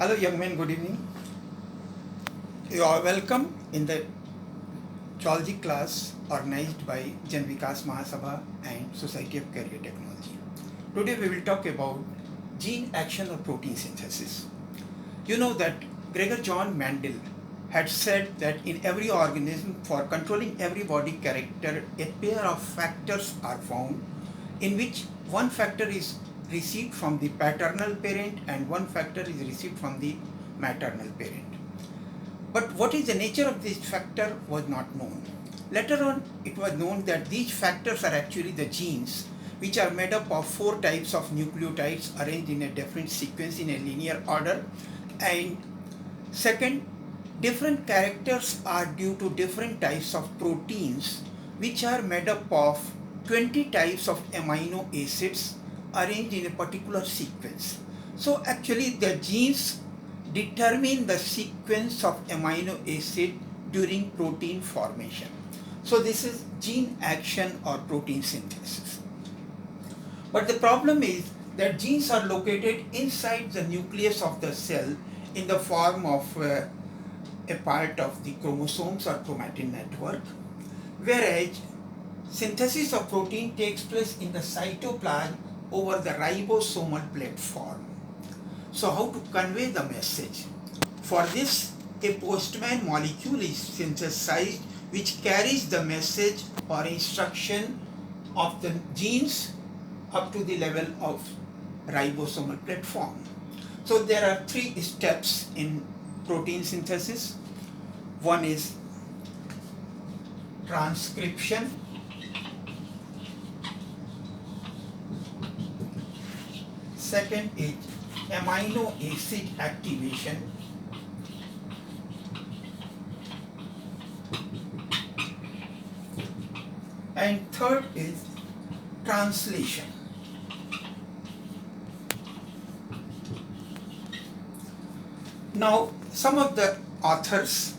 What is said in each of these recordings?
Hello, young men, good evening. You are welcome in the geology class organized by Jan Vikas Mahasabha and Society of Career Technology. Today we will talk about gene action or protein synthesis. You know that Gregor John Mendel had said that in every organism, for controlling every body character, a pair of factors are found in which one factor is received from the paternal parent and one factor is received from the maternal parent. But what is the nature of this factor was not known. Later on, it was known that these factors are actually the genes, which are made up of 4 types of nucleotides arranged in a different sequence in a linear order. And second, different characters are due to different types of proteins, which are made up of 20 types of amino acids arranged in a particular sequence. So actually the genes determine the sequence of amino acid during protein formation. So this is gene action or protein synthesis. But the problem is that genes are located inside the nucleus of the cell in the form of a part of the chromosomes or chromatin network, whereas synthesis of protein takes place in the cytoplasm over the ribosomal platform. So how to convey the message? For this, a postman molecule is synthesized which carries the message or instruction of the genes up to the level of ribosomal platform. So there are 3 steps in protein synthesis. One is transcription, second is amino acid activation, and third is translation. Now, some of the authors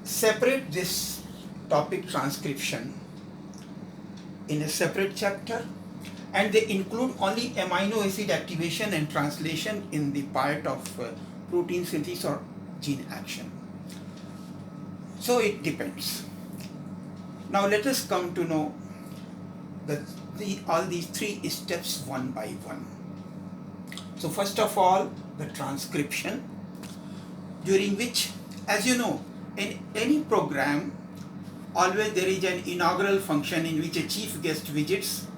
separate this topic transcription in a separate chapter, and they include only amino acid activation and translation in the part of protein synthesis or gene action. So it depends. Now let us come to know all these 3 steps one by one. So first of all, the transcription, during which, as you know, in any program, always there is an inaugural function in which a chief guest visits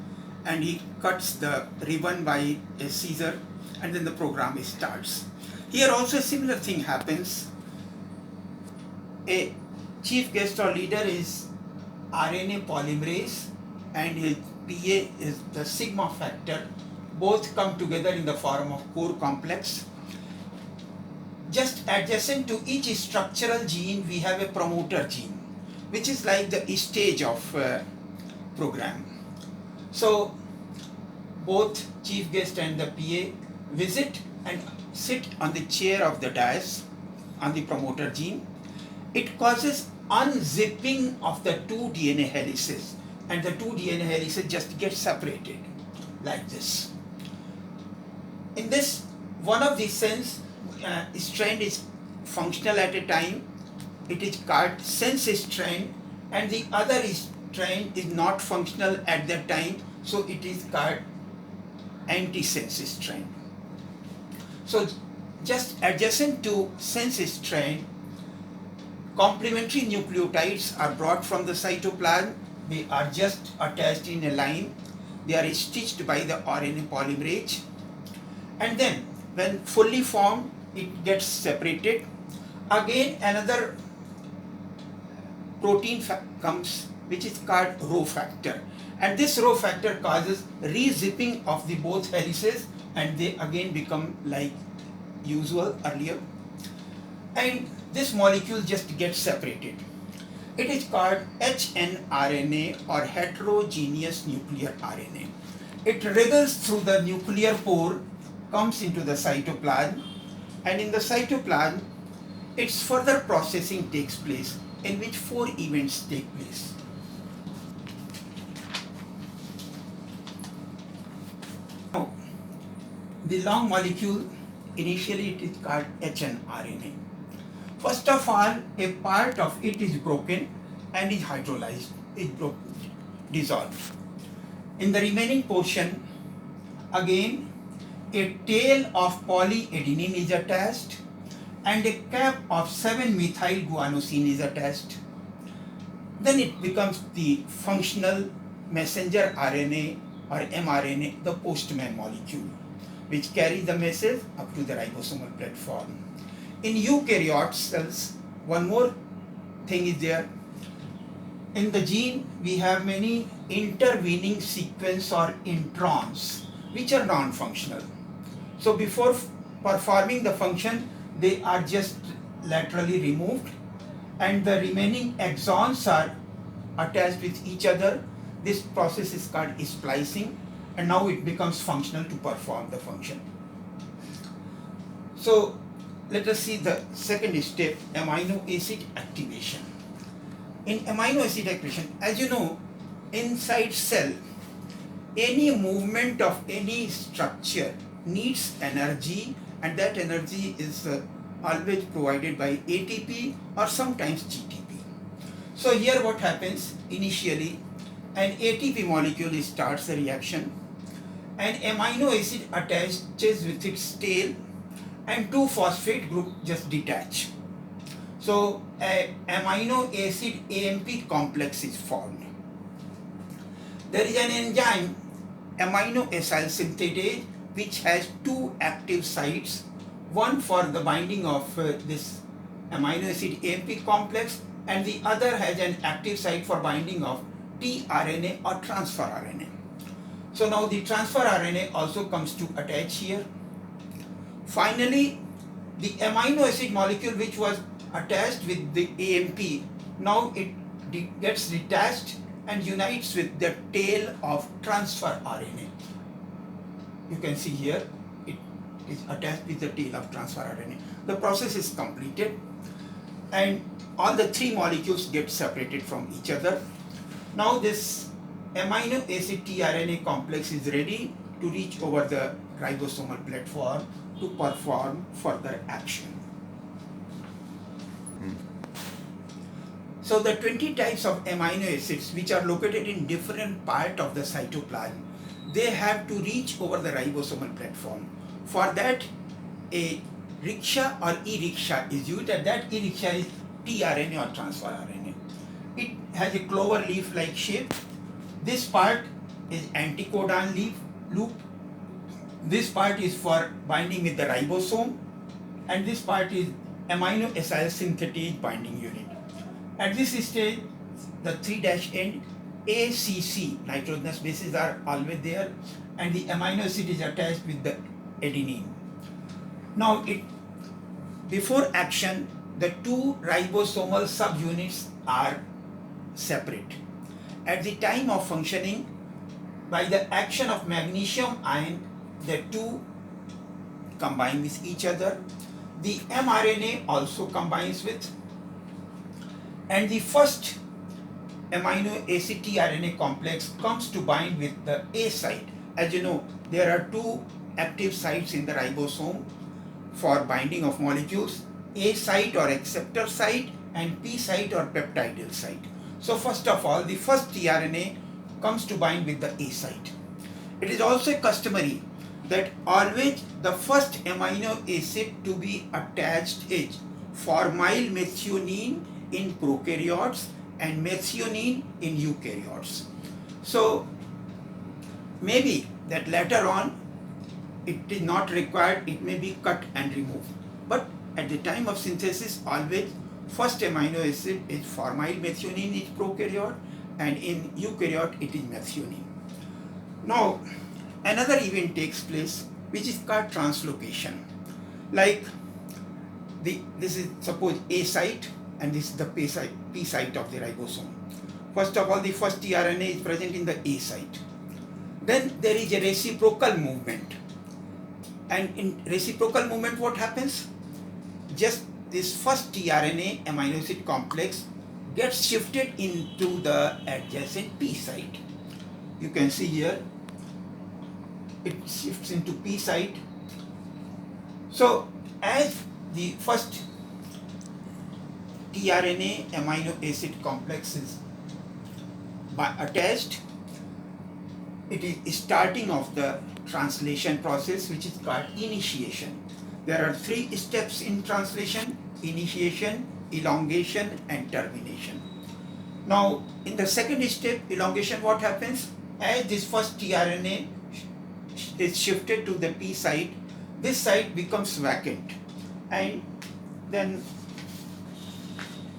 and he cuts the ribbon by a scissor, and then the program starts. Here also a similar thing happens. A chief guest or leader is RNA polymerase and his PA is the sigma factor. Both come together in the form of core complex. Just adjacent to each structural gene, we have a promoter gene, which is like the stage of program. So both chief guest and the PA visit and sit on the chair of the dais on the promoter gene. It causes unzipping of the 2 DNA helices, and the 2 DNA helices just get separated like this. In this, one of the strand is functional at a time. It is called sense strand, and the other strand is not functional at that time, so it is called anti-sense strand. So just adjacent to sense strand, complementary nucleotides are brought from the cytoplasm. They are just attached in a line. They are stitched by the RNA polymerase, and then when fully formed, it gets separated. Again another protein comes, which is called Rho factor, and this Rho factor causes re-zipping of the both helices, and they again become like usual earlier, and this molecule just gets separated. It is called hnRNA or heterogeneous nuclear RNA. It wriggles through the nuclear pore, comes into the cytoplasm, and in the cytoplasm its further processing takes place, in which 4 events take place. Now, the long molecule Initially it is called hnRNA. First of all, a part of it is broken and is hydrolyzed, dissolved. In the remaining portion, again, a tail of polyadenine is attached and a cap of 7-methyl-guanosine is attached. Then it becomes the functional messenger RNA or mRNA, the postman molecule, which carries the message up to the ribosomal platform. In eukaryote cells, one more thing is there. In the gene, we have many intervening sequence or introns, which are non-functional. So before performing the function, they are just laterally removed, and the remaining exons are attached with each other. This process is called splicing, and now it becomes functional to perform the function. So let us see the second step, amino acid activation. In amino acid activation, as you know, inside cell, any movement of any structure needs energy, and that energy is always provided by ATP or sometimes GTP. So here what happens, initially an ATP molecule starts the reaction, an amino acid attaches with its tail, and two phosphate group just detach. So a amino acid AMP complex is formed. There is an enzyme, amino acyl synthetase, which has two active sites, one for the binding of this amino acid AMP complex, and the other has an active site for binding of tRNA or transfer RNA. So now the transfer RNA also comes to attach here. Finally, the amino acid molecule which was attached with the AMP, now it gets detached and unites with the tail of transfer RNA. You can see here it is attached with the tail of transfer RNA. The process is completed and all the three molecules get separated from each other. Now this amino acid tRNA complex is ready to reach over the ribosomal platform to perform further action. So the 20 types of amino acids which are located in different part of the cytoplasm, they have to reach over the ribosomal platform. For that, a rickshaw or e-rickshaw is used, and that e-rickshaw is tRNA or transfer RNA. It has a clover leaf like shape. This part is anticodon loop. This part is for binding with the ribosome, and this part is amino acyl synthetase binding unit. At this stage, the 3' end ACC, nitrogenous bases, are always there, and the amino acid is attached with the adenine. Now, before action, the two ribosomal subunits are separate. At the time of functioning, by the action of magnesium ion, the two combine with each other. The mRNA also combines with, and the first amino acid tRNA complex comes to bind with the A site. As you know, there are two active sites in the ribosome for binding of molecules, A site or acceptor site and P site or peptidyl site. So first of all, the first tRNA comes to bind with the A site. It is also customary that always the first amino acid to be attached is formyl methionine in prokaryotes and methionine in eukaryotes. So maybe that later on it is not required, it may be cut and removed. But at the time of synthesis, always first amino acid is formyl methionine is prokaryote, and in eukaryote it is methionine. Now another event takes place which is called translocation. Like this is suppose A site and this is the P site of the ribosome. First of all, the first tRNA is present in the A site. Then there is a reciprocal movement. And in reciprocal movement, what happens? Just this first tRNA amino acid complex gets shifted into the adjacent P site. You can see here, it shifts into P site. So as the first tRNA amino acid complex is attached, it is starting of the translation process, which is called initiation. There are 3 steps in translation: initiation, elongation, and termination. Now in the second step, elongation, what happens? As this first tRNA is shifted to the P site, this site becomes vacant, and then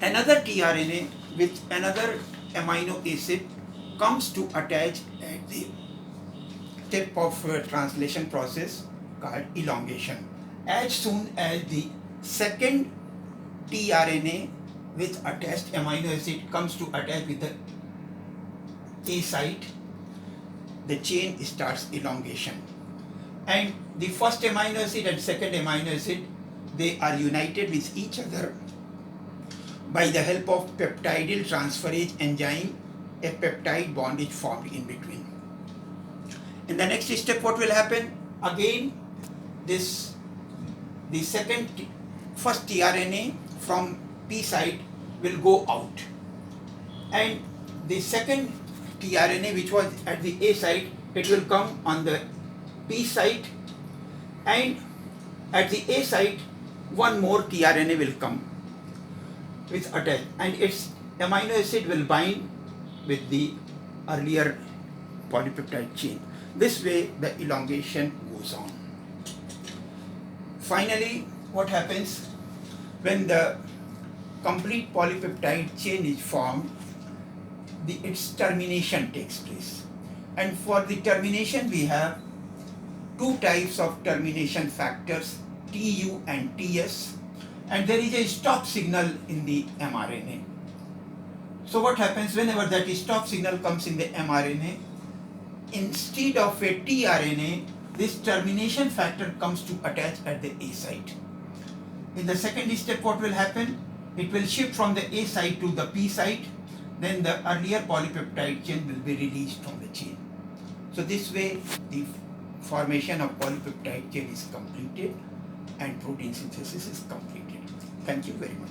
another tRNA with another amino acid comes to attach at the tip of translation process called elongation. As soon as the second tRNA with attached amino acid comes to attach with the A site, the chain starts elongation. And the first amino acid and second amino acid, they are united with each other by the help of peptidyl transferase enzyme. A peptide bond is formed in between. In the next step, what will happen? Again, the first tRNA from P site will go out, and the second tRNA, which was at the A site, it will come on the P site, and at the A site one more tRNA will come with attached, and its amino acid will bind with the earlier polypeptide chain. This way the elongation goes on. Finally, what happens when the complete polypeptide chain is formed? Its termination takes place. And for the termination, we have 2 types of termination factors, TU and TS, and there is a stop signal in the mRNA. So what happens whenever that stop signal comes in the mRNA, instead of a tRNA, this termination factor comes to attach at the A site. In the second step, what will happen? It will shift from the A site to the P site, then the earlier polypeptide chain will be released from the chain. So this way the formation of polypeptide chain is completed and protein synthesis is completed. Thank you very much.